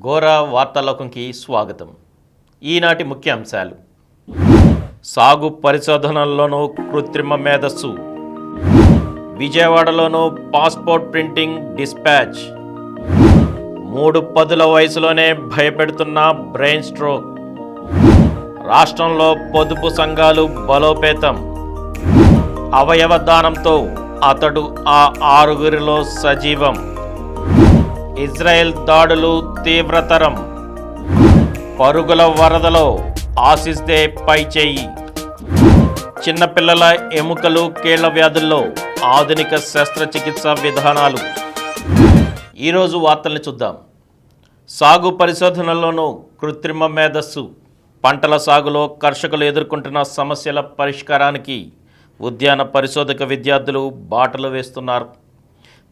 గోరా వార్తాలోకంకి స్వాగతం. ఈనాటి ముఖ్యాంశాలు: సాగు పరిశోధనల్లోనూ కృత్రిమ మేధస్సు, విజయవాడలోనూ పాస్పోర్ట్ ప్రింటింగ్ డిస్పాచ్, 3 పదుల వయసులోనే భయపెడుతున్న బ్రెయిన్ స్ట్రోక్, రాష్ట్రంలో పొదుపు సంఘాలు బలోపేతం, అవయవ దానంతో అతడు ఆ 6గురిలో సజీవం, ఇజ్రాయెల్ దాడులు తీవ్రతరం, పరుగుల వరదలో ఆశిస్తే పై చేయి, చిన్నపిల్లల ఎముకలు కీళ్ల వ్యాధుల్లో ఆధునిక శస్త్రచికిత్సా విధానాలు. ఈరోజు వార్తల్ని చూద్దాం. సాగు పరిశోధనల్లోనూ కృత్రిమ మేధస్సు, పంటల సాగులో కర్షకులు ఎదుర్కొంటున్న సమస్యల పరిష్కారానికి ఉద్యాన పరిశోధక విద్యార్థులు బాటలు వేస్తున్నారు.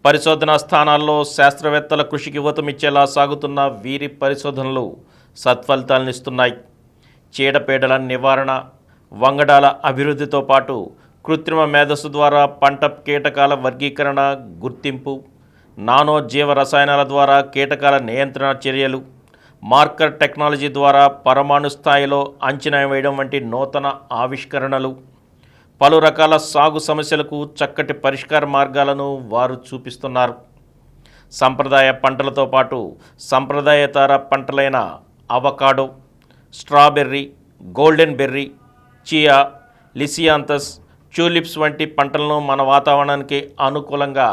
పరిశోధనా స్థానాల్లో శాస్త్రవేత్తల కృషికి ఊతమిచ్చేలా సాగుతున్న వీరి పరిశోధనలు సత్ఫలితాలనిస్తున్నాయి. చీడపీడల నివారణ, వంగడాల అభివృద్ధితో పాటు కృత్రిమ మేధస్సు ద్వారా పంట కీటకాల వర్గీకరణ, గుర్తింపు, నానో జీవ రసాయనాల ద్వారా కీటకాల నియంత్రణ చర్యలు, మార్కర్ టెక్నాలజీ ద్వారా పరమాణు స్థాయిలో అంచనా వేయడం వంటి నూతన ఆవిష్కరణలు, పలు రకాల సాగు సమస్యలకు చక్కటి పరిష్కార మార్గాలను వారు చూపిస్తున్నారు. సంప్రదాయ పంటలతో పాటు సంప్రదాయేతర పంటలైన avocado, strawberry, golden berry, chia, lisianthus, tulips వంటి పంటలను మన వాతావరణానికి అనుకూలంగా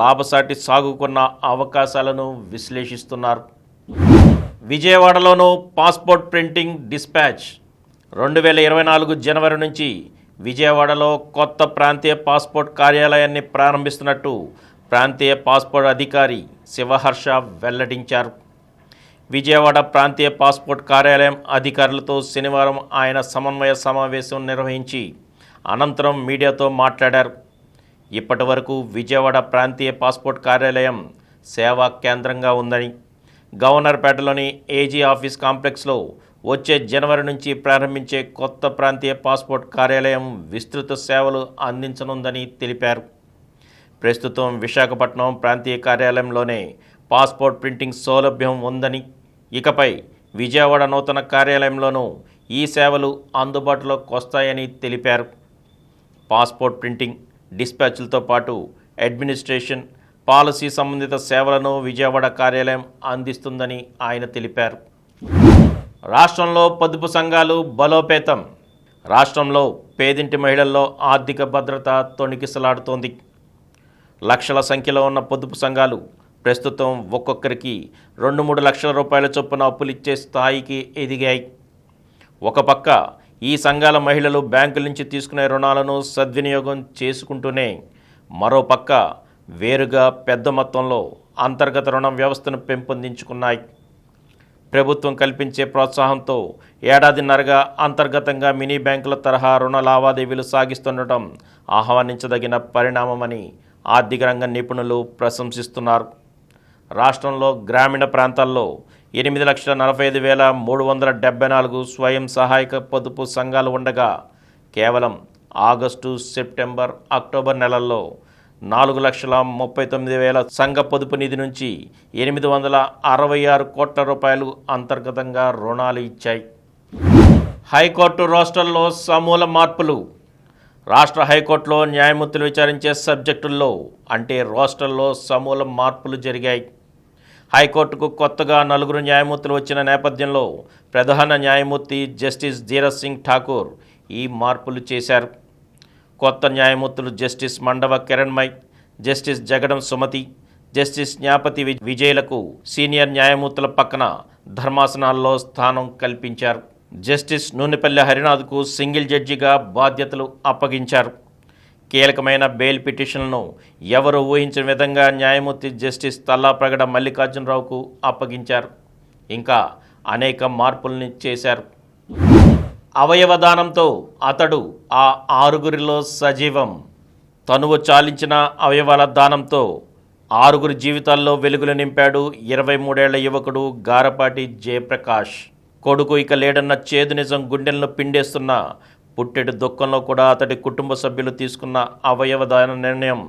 లాభసాటి సాగుకున్న అవకాశాలను విశ్లేషిస్తున్నారు. విజయవాడలోనూ పాస్పోర్ట్ ప్రింటింగ్ డిస్పాచ్. 2024 జనవరి నుంచి విజయవాడలో కొత్త ప్రాంతీయ పాస్పోర్ట్ కార్యాలయాన్ని ప్రారంభిస్తున్నట్టు ప్రాంతీయ పాస్పోర్ట్ అధికారి శివహర్ష వెల్లడించారు. విజయవాడ ప్రాంతీయ పాస్పోర్ట్ కార్యాలయం అధికారులతో శనివారం ఆయన సమన్వయ సమావేశం నిర్వహించి అనంతరం మీడియాతో మాట్లాడారు. ఇప్పటి వరకు విజయవాడ ప్రాంతీయ పాస్పోర్ట్ కార్యాలయం సేవా కేంద్రంగా ఉందని, గవర్నర్పేటలోని ఏజీ ఆఫీస్ కాంప్లెక్స్లో వచ్చే జనవరి నుంచి ప్రారంభించే కొత్త ప్రాంతీయ పాస్పోర్ట్ కార్యాలయం విస్తృత సేవలు అందించనుందని తెలిపారు. ప్రస్తుతం విశాఖపట్నం ప్రాంతీయ కార్యాలయంలోనే పాస్పోర్ట్ ప్రింటింగ్ సౌలభ్యం ఉందని, ఇకపై విజయవాడ నూతన కార్యాలయంలోనూ ఈ సేవలు అందుబాటులోకి వస్తాయని తెలిపారు. పాస్పోర్ట్ ప్రింటింగ్, డిస్పాచ్లతో పాటు అడ్మినిస్ట్రేషన్, పాలసీ సంబంధిత సేవలను విజయవాడ కార్యాలయం అందిస్తుందని ఆయన తెలిపారు. రాష్ట్రంలో పొదుపు సంఘాలు బలోపేతం. రాష్ట్రంలో పేదింటి మహిళల్లో ఆర్థిక భద్రత తొణికిసలాడుతోంది. లక్షల సంఖ్యలో ఉన్న పొదుపు సంఘాలు ప్రస్తుతం ఒక్కొక్కరికి 2-3 లక్షల రూపాయల చొప్పున అప్పులిచ్చే స్థాయికి ఎదిగాయి. ఒక పక్క ఈ సంఘాల మహిళలు బ్యాంకుల నుంచి తీసుకునే రుణాలను సద్వినియోగం చేసుకుంటూనే, మరోపక్క వేరుగా పెద్ద మొత్తంలో అంతర్గత రుణ వ్యవస్థను పెంపొందించుకున్నాయి. ప్రభుత్వం కల్పించే ప్రోత్సాహంతో ఏడాదిన్నరగా అంతర్గతంగా మినీ బ్యాంకుల తరహా రుణ లావాదేవీలు సాగిస్తుండటం ఆహ్వానించదగిన పరిణామమని ఆర్థిక రంగ నిపుణులు ప్రశంసిస్తున్నారు. రాష్ట్రంలో గ్రామీణ ప్రాంతాల్లో 8,45,374 స్వయం సహాయక పొదుపు సంఘాలు ఉండగా, కేవలం ఆగస్టు, సెప్టెంబర్, అక్టోబర్ నెలల్లో 4,39,000 సంఘ పొదుపు నిధి నుంచి 866 కోట్ల రూపాయలు అంతర్గతంగా రుణాలు ఇచ్చాయి. హైకోర్టు రోస్టర్లో సమూల మార్పులు. రాష్ట్ర హైకోర్టులో న్యాయమూర్తులు విచారించే సబ్జెక్టుల్లో అంటే రోస్టర్లో సమూల మార్పులు జరిగాయి. హైకోర్టుకు కొత్తగా 4 న్యాయమూర్తులు వచ్చిన నేపథ్యంలో ప్రధాన న్యాయమూర్తి జస్టిస్ ధీరజ్ సింగ్ ఠాకూర్ ఈ మార్పులు చేశారు. కొత్త న్యాయమూర్తులు justice Mandava Kiranmayi, justice Jagadam Sumathi, justice Gnapathi విజయ్లకు సీనియర్ న్యాయమూర్తుల పక్కన ధర్మాసనాల్లో స్థానం కల్పించారు. జస్టిస్ నూనెపల్లి హరినాథ్కు సింగిల్ జడ్జిగా బాధ్యతలు అప్పగించారు. కీలకమైన బెయిల్ పిటిషన్లను ఎవరు ఊహించిన విధంగా న్యాయమూర్తి జస్టిస్ తల్లాప్రగడ మల్లికార్జునరావుకు అప్పగించారు. ఇంకా అనేక మార్పుల్ని చేశారు. అవయవ దానంతో అతడు ఆ 6గురిలో సజీవం. తనువు చాలించిన అవయవాల దానంతో 6గురి జీవితాల్లో వెలుగులు నింపాడు 23 ఏళ్ల యువకుడు గారపాటి జయప్రకాష్. కొడుకు ఇక లేడన్న చేదు నిజం గుండెలను పిండేస్తున్న పుట్టెడు దుఃఖంలో కూడా అతడి కుటుంబ సభ్యులు తీసుకున్న అవయవ దాన నిర్ణయం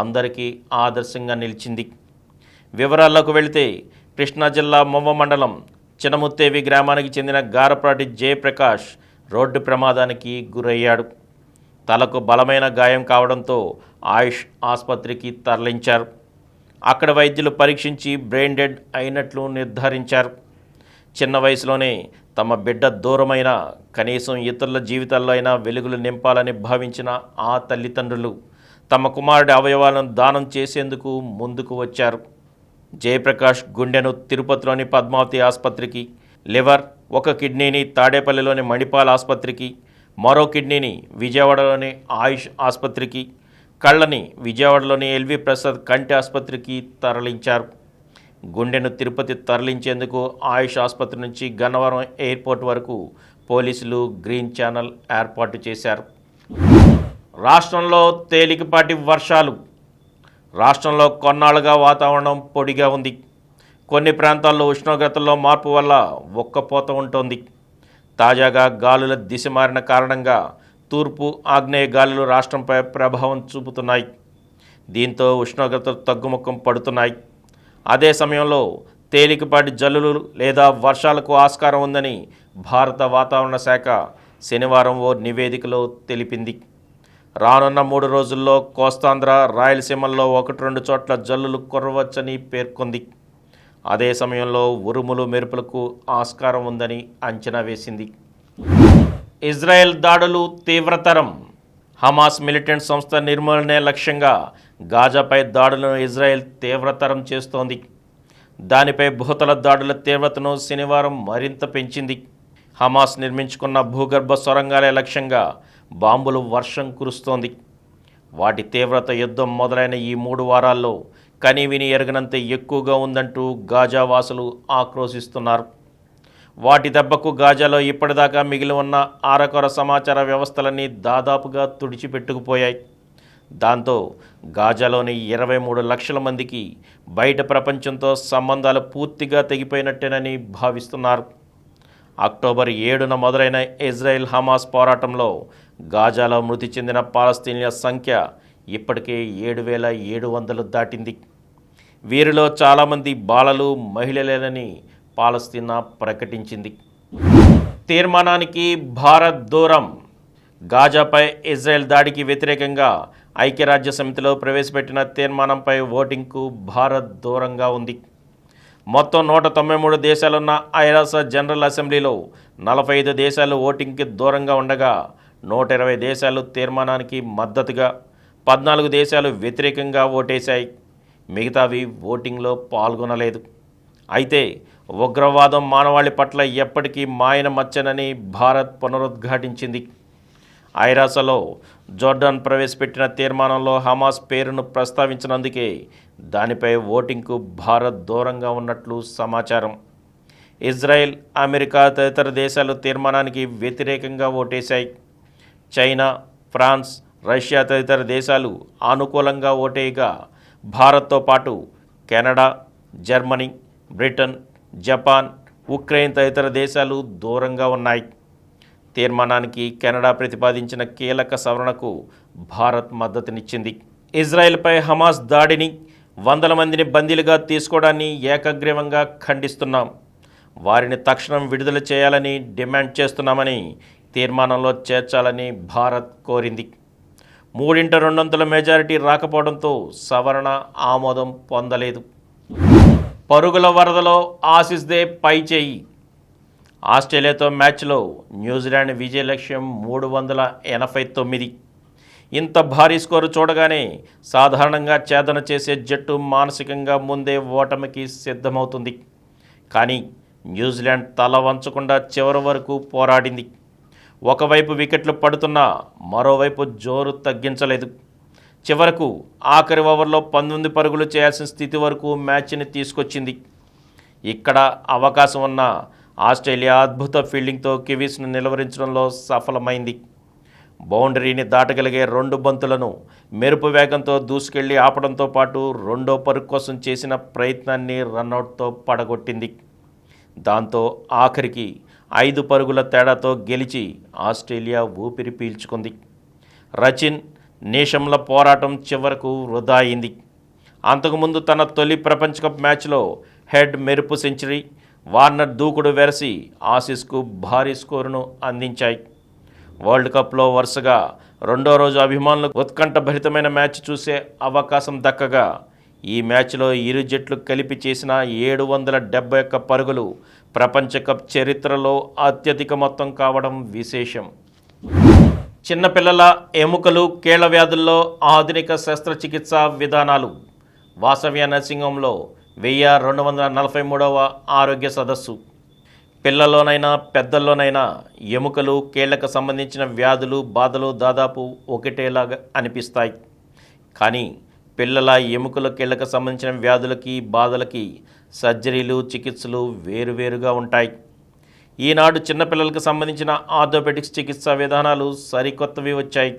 అందరికీ ఆదర్శంగా నిలిచింది. వివరాల్లోకి వెళితే కృష్ణా జిల్లా మొవ్వ మండలం చినముత్తేవి గ్రామానికి చెందిన గారపాటి జయప్రకాష్ రోడ్డు ప్రమాదానికి గురయ్యాడు. తలకు బలమైన గాయం కావడంతో ఆయుష్ ఆసుపత్రికి తరలించారు. అక్కడ వైద్యులు పరీక్షించి బ్రెయిన్ డెడ్ అయినట్లు నిర్ధారించారు. చిన్న వయసులోనే తమ బిడ్డ దూరమైన కనీసం ఇతరుల జీవితాల్లో అయినా వెలుగులు నింపాలని భావించిన ఆ తల్లిదండ్రులు తమ కుమారుడి అవయవాలను దానం చేసేందుకు ముందుకు వచ్చారు. జయప్రకాష్ గుండెను తిరుపతిలోని పద్మావతి ఆసుపత్రికి, లివర్, ఒక కిడ్నీని తాడేపల్లిలోని మణిపాల్ ఆసుపత్రికి, మరో కిడ్నీని విజయవాడలోని ఆయుష్ ఆసుపత్రికి, కళ్ళని విజయవాడలోని ఎల్వి ప్రసాద్ కంటి ఆసుపత్రికి తరలించారు. గుండెను తిరుపతి తరలించేందుకు ఆయుష్ ఆసుపత్రి నుంచి గన్నవరం ఎయిర్పోర్ట్ వరకు పోలీసులు గ్రీన్ ఛానల్ ఏర్పాటు చేశారు. రాష్ట్రంలో తేలికపాటి వర్షాలు. రాష్ట్రంలో కొన్నాళ్లుగా వాతావరణం పొడిగా ఉంది. కొన్ని ప్రాంతాల్లో ఉష్ణోగ్రతల్లో మార్పు వల్ల ఉక్కపోత ఉంటుంది. తాజాగా గాలుల దిశ మారిన కారణంగా తూర్పు ఆగ్నేయ గాలులు రాష్ట్రంపై ప్రభావం చూపుతున్నాయి. దీంతో ఉష్ణోగ్రతలు తగ్గుముఖం పడుతున్నాయి. అదే సమయంలో తేలికపాటి జల్లులు లేదా వర్షాలకు ఆస్కారం ఉందని భారత వాతావరణ శాఖ శనివారం ఓ నివేదికలో తెలిపింది. రానున్న 3 రోజుల్లో కోస్తాంధ్ర, రాయలసీమల్లో 1-2 చోట్ల జల్లులు కురవచ్చని పేర్కొంది. అదే సమయంలో ఉరుములు మెరుపులకు ఆస్కారం ఉందని అంచనా వేసింది. ఇజ్రాయెల్ దాడులు తీవ్రతరం. హమాస్ మిలిటెంట్ సంస్థ నిర్మూలనే లక్ష్యంగా గాజాపై దాడులను ఇజ్రాయెల్ తీవ్రతరం చేస్తోంది. దానిపై భూతల దాడుల తీవ్రతను శనివారం మరింత పెంచింది. హమాస్ నిర్మించుకున్న భూగర్భ సొరంగాలే లక్ష్యంగా బాంబులు వర్షం కురుస్తోంది. వాటి తీవ్రత యుద్ధం మొదలైన ఈ 3 వారాల్లో కనీవిని ఎరగనంత ఎక్కువగా ఉందంటూ గాజా వాసులు ఆక్రోశిస్తున్నారు. వాటి దెబ్బకు గాజాలో ఇప్పటిదాకా మిగిలి ఉన్న ఆరకొర సమాచార వ్యవస్థలన్నీ దాదాపుగా తుడిచిపెట్టుకుపోయాయి. దాంతో గాజాలోని 23 లక్షల మందికి బయట ప్రపంచంతో సంబంధాలు పూర్తిగా తెగిపోయినట్టేనని భావిస్తున్నారు. అక్టోబర్ 7న మొదలైన ఇజ్రాయెల్ హమాస్ పోరాటంలో గాజాలో మృతి చెందిన పాలస్తీనియన్ల సంఖ్య ఇప్పటికే 7,700 దాటింది. వీరిలో చాలామంది బాలలు, మహిళలేనని పాలస్తీనా ప్రకటించింది. తీర్మానానికి భారత్ దూరం. గాజాపై ఇజ్రాయెల్ దాడికి వ్యతిరేకంగా ఐక్యరాజ్య సమితిలో ప్రవేశపెట్టిన తీర్మానంపై ఓటింగ్కు భారత్ దూరంగా ఉంది. మొత్తం 193 దేశాలున్న ఐరాస జనరల్ అసెంబ్లీలో 45 దేశాలు ఓటింగ్కి దూరంగా ఉండగా 120 దేశాలు తీర్మానానికి మద్దతుగా, 14 దేశాలు వ్యతిరేకంగా ఓటేశాయి. మిగతావి ఓటింగ్లో పాల్గొనలేదు. అయితే ఉగ్రవాదం మానవాళి పట్ల ఎప్పటికీ మాయన మచ్చనని భారత్ పునరుద్ఘాటించింది. ఐరాసలో జోర్డాన్ ప్రవేశపెట్టిన తీర్మానంలో హమాస్ పేరును ప్రస్తావించినందుకే దానిపై ఓటింగ్కు భారత్ దూరంగా ఉన్నట్లు సమాచారం. ఇజ్రాయెల్, అమెరికా తదితర దేశాలు తీర్మానానికి వ్యతిరేకంగా ఓటేశాయి. చైనా, ఫ్రాన్స్, రష్యా తదితర దేశాలు అనుకూలంగా ఓటేయగా భారత్తో పాటు Canada, Germany, Britain, Japan, Ukraine తదితర దేశాలు దూరంగా ఉన్నాయి. తీర్మానానికి కెనడా ప్రతిపాదించిన కీలక సవరణకు భారత్ మద్దతునిచ్చింది. ఇజ్రాయెల్పై హమాస్ దాడిని, 100 మందిని బందీలుగా తీసుకోవడాన్ని ఏకగ్రీవంగా ఖండిస్తున్నాం. వారిని తక్షణం విడుదల చేయాలని డిమాండ్ చేస్తున్నామని తీర్మానంలో చేర్చాలని భారత్ కోరింది. 3/2 మెజారిటీ రాకపోవడంతో సవరణ ఆమోదం పొందలేదు. పరుగుల వరదలో ఆసీస్దే పై చేయి. ఆస్ట్రేలియాతో మ్యాచ్లో న్యూజిలాండ్ విజయ లక్ష్యం 389. ఇంత భారీ స్కోరు చూడగానే సాధారణంగా ఛేదన చేసే జట్టు మానసికంగా ముందే ఓటమికి సిద్ధమవుతుంది. కానీ న్యూజిలాండ్ తల వంచకుండా చివరి వరకు పోరాడింది. ఒకవైపు వికెట్లు పడుతున్నా మరోవైపు జోరు తగ్గించలేదు. చివరకు ఆఖరి ఓవర్లో 19 పరుగులు చేయాల్సిన స్థితి వరకు మ్యాచ్ని తీసుకొచ్చింది. ఇక్కడ అవకాశం ఉన్న ఆస్ట్రేలియా అద్భుత ఫీల్డింగ్తో కివీస్ను నిలువరించడంలో సఫలమైంది. బౌండరీని దాటగలిగే 2 బంతులను మెరుపు వేగంతో దూసుకెళ్లి ఆపడంతో పాటు రెండో పరుగు కోసం చేసిన ప్రయత్నాన్ని రన్అట్తో పడగొట్టింది. దాంతో ఆఖరికి 5 పరుగుల తేడాతో గెలిచి ఆస్ట్రేలియా ఊపిరి పీల్చుకుంది. రచిన్, నీషంల పోరాటం చివరకు వృధా అయింది. అంతకుముందు తన తొలి ప్రపంచ కప్ మ్యాచ్లో హెడ్ మెరుపు సెంచరీ, వార్నర్ దూకుడు వెరసి ఆసీస్కు భారీ స్కోరును అందించాయి. వరల్డ్ కప్లో వరుసగా రెండో రోజు అభిమానులకు ఉత్కంఠభరితమైన మ్యాచ్ చూసే అవకాశం దక్కగా ఈ మ్యాచ్లో ఇరు జట్లు కలిపి చేసిన 771 పరుగులు ప్రపంచ కప్ చరిత్రలో అత్యధిక మొత్తం కావడం విశేషం. చిన్నపిల్లల ఎముకలు, కీళ్ల వ్యాధుల్లో ఆధునిక శస్త్రచికిత్సా విధానాలు. వాసవ్య నర్సింగ్ హోంలో 1243వ ఆరోగ్య సదస్సు. పిల్లల్లోనైనా పెద్దల్లోనైనా ఎముకలు, కీళ్లకు సంబంధించిన వ్యాధులు, బాధలు దాదాపు ఒకటేలాగా అనిపిస్తాయి. కానీ పిల్లల ఎముకల, కీళ్లకు సంబంధించిన వ్యాధులకి, బాధలకి సర్జరీలు, చికిత్సలు వేరువేరుగా ఉంటాయి. ఈనాడు చిన్నపిల్లలకు సంబంధించిన ఆర్థోపెడిక్స్ చికిత్సా విధానాలు సరికొత్తవి వచ్చాయి.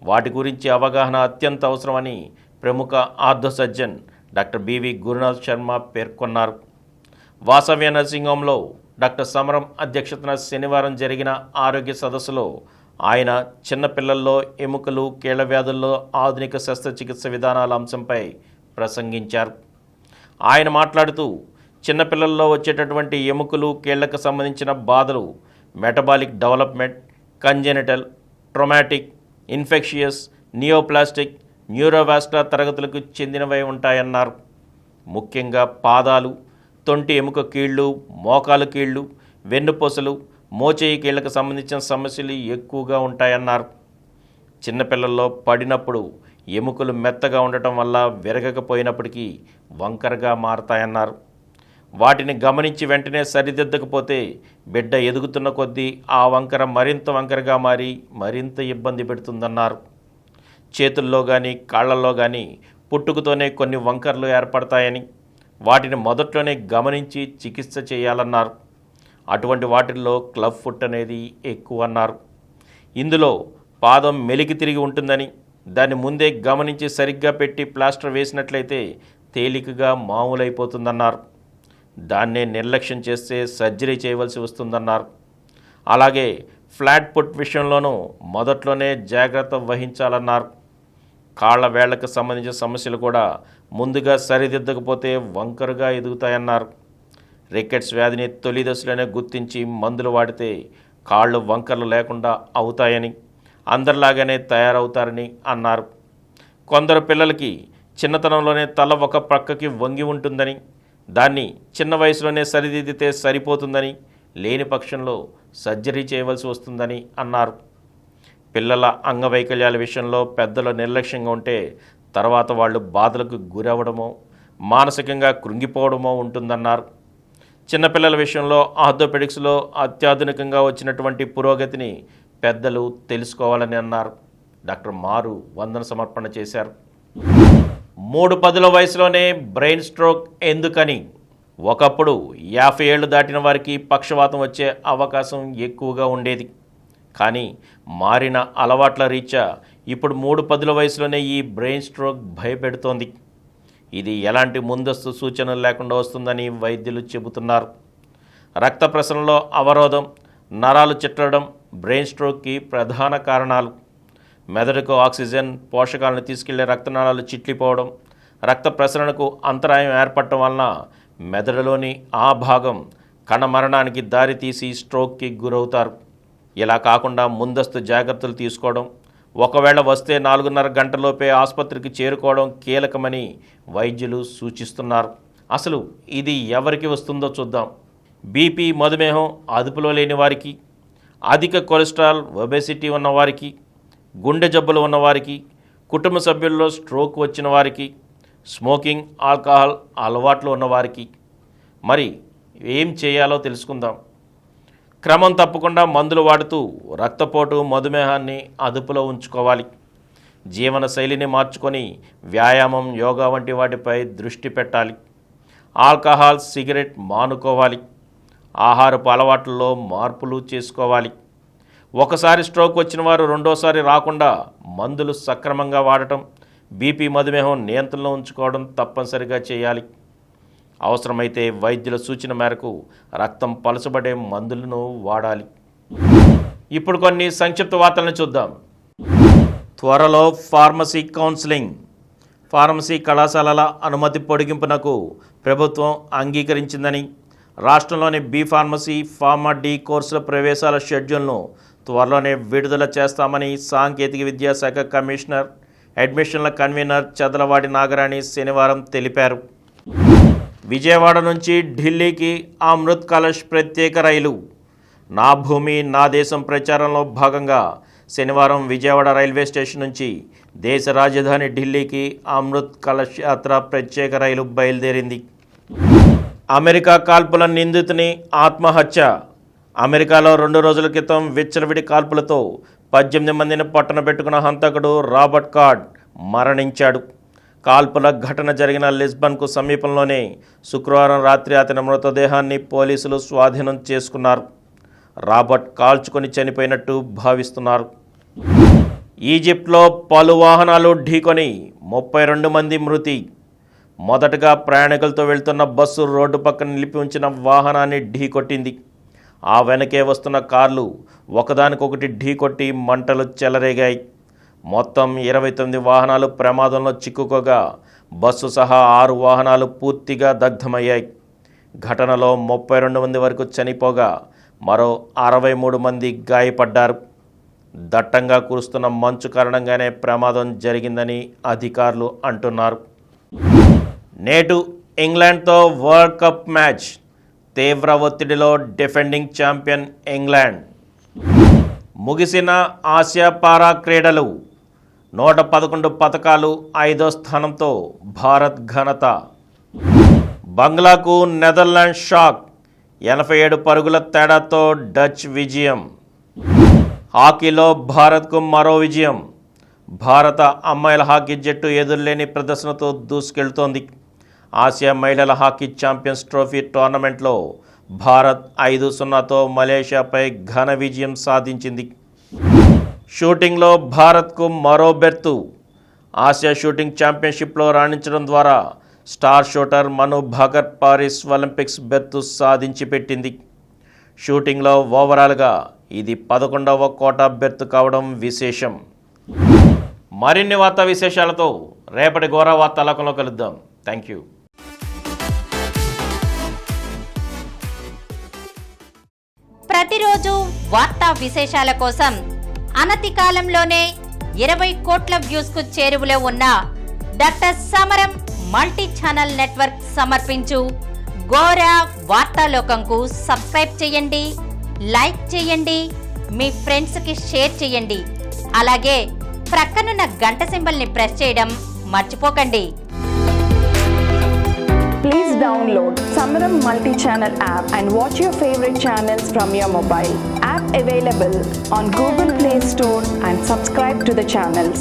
వాటి గురించి అవగాహన అత్యంత అవసరమని ప్రముఖ ortho surgeon doctor BV Gurunath Sharma పేర్కొన్నారు. వాసవ్య నర్సింగ్ హోంలో డాక్టర్ సమరం అధ్యక్షతన శనివారం జరిగిన ఆరోగ్య సదస్సులో ఆయన చిన్నపిల్లల్లో ఎముకలు, కీళ్ల వ్యాధుల్లో ఆధునిక శస్త్రచికిత్స విధానాల అంశంపై ప్రసంగించారు. ఆయన మాట్లాడుతూ చిన్నపిల్లల్లో వచ్చేటటువంటి ఎముకలు, కీళ్లకు సంబంధించిన బాధలు metabolic development, congenital, traumatic, infectious, neoplastic, neurovascular తరగతులకు చెందినవై ఉంటాయన్నారు. ముఖ్యంగా పాదాలు, తొంటి ఎముక కీళ్ళు, మోకాలు కీళ్ళు, వెన్నుపూసలు, మోచేయి కీళ్లకు సంబంధించిన సమస్యలు ఎక్కువగా ఉంటాయన్నారు. చిన్నపిల్లల్లో పడినప్పుడు ఎముకలు మెత్తగా ఉండటం వల్ల విరగకపోయినప్పటికీ వంకరగా మారతాయన్నారు. వాటిని గమనించి వెంటనే సరిదిద్దకపోతే బిడ్డ ఎదుగుతున్న కొద్దీ ఆ వంకర మరింత వంకరగా మారి మరింత ఇబ్బంది పెడుతుందన్నారు. చేతుల్లో కానీ కాళ్లలో కానీ పుట్టుకతోనే కొన్ని వంకర్లు ఏర్పడతాయని, వాటిని మొదట్లోనే గమనించి చికిత్స చేయాలన్నారు. అటువంటి వాటిల్లో క్లబ్ ఫుట్ అనేది ఎక్కువ అన్నారు. ఇందులో పాదం మెలికి తిరిగి ఉంటుందని, దాన్ని ముందే గమనించి సరిగ్గా పెట్టి ప్లాస్టర్ వేసినట్లయితే తేలికగా మామూలైపోతుందన్నారు. దాన్నే నిర్లక్ష్యం చేస్తే సర్జరీ చేయవలసి వస్తుందన్నారు. అలాగే ఫ్లాట్ ఫుట్ విషయంలోనూ మొదట్లోనే జాగ్రత్త వహించాలన్నారు. కాళ్ల వేళ్లకు సంబంధించిన సమస్యలు కూడా ముందుగా సరిదిద్దకపోతే వంకరుగా ఎదుగుతాయన్నారు. రికెట్స్ వ్యాధిని తొలి దశలోనే గుర్తించి మందులు వాడితే కాళ్ళు వంకర్లు లేకుండా అవుతాయని, అందరిలాగానే తయారవుతారని అన్నారు. కొందరు పిల్లలకి చిన్నతనంలోనే తల ఒక ప్రక్కకి వంగి ఉంటుందని, దాన్ని చిన్న వయసులోనే సరిదిద్దితే సరిపోతుందని, లేని పక్షంలో సర్జరీ చేయవలసి వస్తుందని అన్నారు. పిల్లల అంగవైకల్యాల విషయంలో పెద్దలు నిర్లక్ష్యంగా ఉంటే తర్వాత వాళ్ళు బాధలకు గురవడమో, మానసికంగా కృంగిపోవడమో ఉంటుందన్నారు. చిన్నపిల్లల విషయంలో ఆర్థోపెడిక్స్లో అత్యాధునికంగా వచ్చినటువంటి పురోగతిని పెద్దలు తెలుసుకోవాలని అన్నారు. డాక్టర్ మారు వందన సమర్పణ చేశారు. 3-10 వయసులోనే బ్రెయిన్ స్ట్రోక్ ఎందుకని? ఒకప్పుడు 50 ఏళ్లు దాటిన వారికి పక్షవాతం వచ్చే అవకాశం ఎక్కువగా ఉండేది. కానీ మారిన అలవాట్ల రీత్యా ఇప్పుడు 3-10 వయసులోనే ఈ బ్రెయిన్ స్ట్రోక్ భయపెడుతోంది. ఇది ఎలాంటి ముందస్తు సూచనలు లేకుండా వస్తుందని వైద్యులు చెబుతున్నారు. రక్త ప్రసరణలో అవరోధం, నరాలు చిట్లడం బ్రెయిన్ స్ట్రోక్కి ప్రధాన కారణాలు. మెదడుకు ఆక్సిజన్, పోషకాలను తీసుకెళ్లే రక్తనాళాలు చిట్లిపోవడం, రక్త ప్రసరణకు అంతరాయం ఏర్పడటం వలన మెదడులోని ఆ భాగం కణ మరణానికి దారితీసి స్ట్రోక్కి గురవుతారు. ఇలా కాకుండా ముందస్తు జాగ్రత్తలు తీసుకోవడం, ఒకవేళ వస్తే 4.5 గంటలలోపే ఆసుపత్రికి చేరుకోవడం కీలకమని వైద్యులు సూచిస్తున్నారు. అసలు ఇది ఎవరికి వస్తుందో చూద్దాం. బీపీ, మధుమేహం అదుపులో లేని వారికి, అధిక కొలెస్ట్రాల్, ఒబెసిటీ ఉన్నవారికి, గుండె జబ్బులు ఉన్నవారికి, కుటుంబ సభ్యుల్లో స్ట్రోక్ వచ్చిన వారికి, స్మోకింగ్, ఆల్కహాల్ అలవాట్లు ఉన్నవారికి. మరి ఏం చేయాలో తెలుసుకుందాం. క్రమం తప్పకుండా మందులు వాడుతూ రక్తపోటు, మధుమేహాన్ని అదుపులో ఉంచుకోవాలి. జీవన శైలిని మార్చుకొని వ్యాయామం, యోగా వంటి వాటిపై దృష్టి పెట్టాలి. ఆల్కహాల్, సిగరెట్ మానుకోవాలి. ఆహారపు అలవాట్లలో మార్పులు చేసుకోవాలి. ఒకసారి స్ట్రోక్ వచ్చిన వారు రెండోసారి రాకుండా మందులు సక్రమంగా వాడటం, బీపీ, మధుమేహం నియంత్రణలో ఉంచుకోవడం తప్పనిసరిగా చేయాలి. అవసరమైతే వైద్యుల సూచన మేరకు రక్తం పలుచబడే మందులను వాడాలి. ఇప్పుడు కొన్ని సంక్షిప్త వార్తలను చూద్దాం. త్వరలో ఫార్మసీ కౌన్సిలింగ్. ఫార్మసీ కళాశాలల అనుమతి పొడిగింపునకు ప్రభుత్వం అంగీకరించిందని, రాష్ట్రంలోని బి ఫార్మసీ, ఫార్మా డి కోర్సుల ప్రవేశాల షెడ్యూల్ను త్వరలోనే విడుదల చేస్తామని సాంకేతిక విద్యాశాఖ కమిషనర్, అడ్మిషన్ల కన్వీనర్ చదలవాడి నాగరాణి శనివారం తెలిపారు. విజయవాడ నుంచి ఢిల్లీకి అమృత్ కలష్ ప్రత్యేక రైలు. నా భూమి నా దేశం ప్రచారంలో భాగంగా శనివారం విజయవాడ రైల్వే స్టేషన్ నుంచి దేశ రాజధాని ఢిల్లీకి అమృత్ కలష్ యాత్ర ప్రత్యేక రైలు బయలుదేరింది. అమెరికా కాల్పుల నిందితుని ఆత్మహత్య. అమెరికాలో 2 రోజుల క్రితం విచ్చలవిడి కాల్పులతో 18 మందిని పట్టనబెట్టుకున్న హంతకుడు రాబర్ట్ కార్డ్ మరణించాడు. కాల్పుల ఘటన జరిగిన లిస్బన్కు సమీపంలోనే శుక్రవారం రాత్రి అతని మృతదేహాన్ని పోలీసులు స్వాధీనం చేసుకున్నారు. రాబర్ట్ కాల్చుకొని చనిపోయినట్టు భావిస్తున్నారు. ఈజిప్ట్లో పలు వాహనాలు ఢీకొని 32 మంది మృతి. మొదటగా ప్రయాణికులతో వెళ్తున్న బస్సు రోడ్డు పక్కన నిలిపి ఉంచిన వాహనాన్ని ఢీకొట్టింది. ఆ వెనకే వస్తున్న కార్లు ఒకదానికొకటి ఢీకొట్టి మంటలు చెలరేగాయి. మొత్తం 29 వాహనాలు ప్రమాదంలో చిక్కుకోగా బస్సు సహా 6 వాహనాలు పూర్తిగా దగ్ధమయ్యాయి. ఘటనలో 32 మంది వరకు చనిపోగా మరో 63 మంది గాయపడ్డారు. దట్టంగా కురుస్తున్న మంచు కారణంగానే ప్రమాదం జరిగిందని అధికారులు అంటున్నారు. నేడు ఇంగ్లాండ్తో వరల్డ్ కప్ మ్యాచ్. తీవ్ర ఒత్తిడిలో డిఫెండింగ్ ఛాంపియన్ ఇంగ్లాండ్. ముగిసిన ఆసియా పారా క్రీడలు. 111 పతకాలు, 5వ స్థానంతో భారత్ ఘనత. బంగ్లాకు నెదర్లాండ్ షాక్. 87 పరుగుల తేడాతో డచ్ విజయం. హాకీలో భారత్కు మరో విజయం. భారత అమ్మాయిల హాకీ జట్టు ఎదురులేని ప్రదర్శనతో దూసుకెళ్తోంది. ఆసియా మహిళల హాకీ ఛాంపియన్స్ ట్రోఫీ టోర్నమెంట్లో భారత్ 5-0తో మలేషియాపై ఘన విజయం సాధించింది. షూటింగ్లో భారత్కు మరో బెర్తు. ఆసియా షూటింగ్ ఛాంపియన్షిప్లో రాణించడం ద్వారా స్టార్ షూటర్ మను భాకర్ పారిస్ ఒలింపిక్స్ బెర్తు సాధించి పెట్టింది. షూటింగ్లో ఓవరాల్గా ఇది 11వ కోటా బెర్తు కావడం విశేషం. మరిన్ని వార్తా విశేషాలతో రేపటి గోరా వార్తాలోకంలో కలుద్దాం. Thank you. ప్రతిరోజు వార్తా విశేషాల కోసం అనతి కాలంలోనే 20 కోట్ల వ్యూస్ కు చేరువలో ఉన్న డాక్టర్ సమరం మల్టీ ఛానల్ నెట్వర్క్ సమర్పించు గోరా వార్తాలోకంకు సబ్స్క్రైబ్ చేయండి, లైక్ చేయండి, మీ ఫ్రెండ్స్ కి షేర్ చేయండి. అలాగే ప్రక్కనున్న గంట సింబల్ ని ప్రెస్ చేయడం మర్చిపోకండి. Please download Samaram multi-channel app and watch your favorite channels from your mobile. App available on Google Play Store and subscribe to the channels.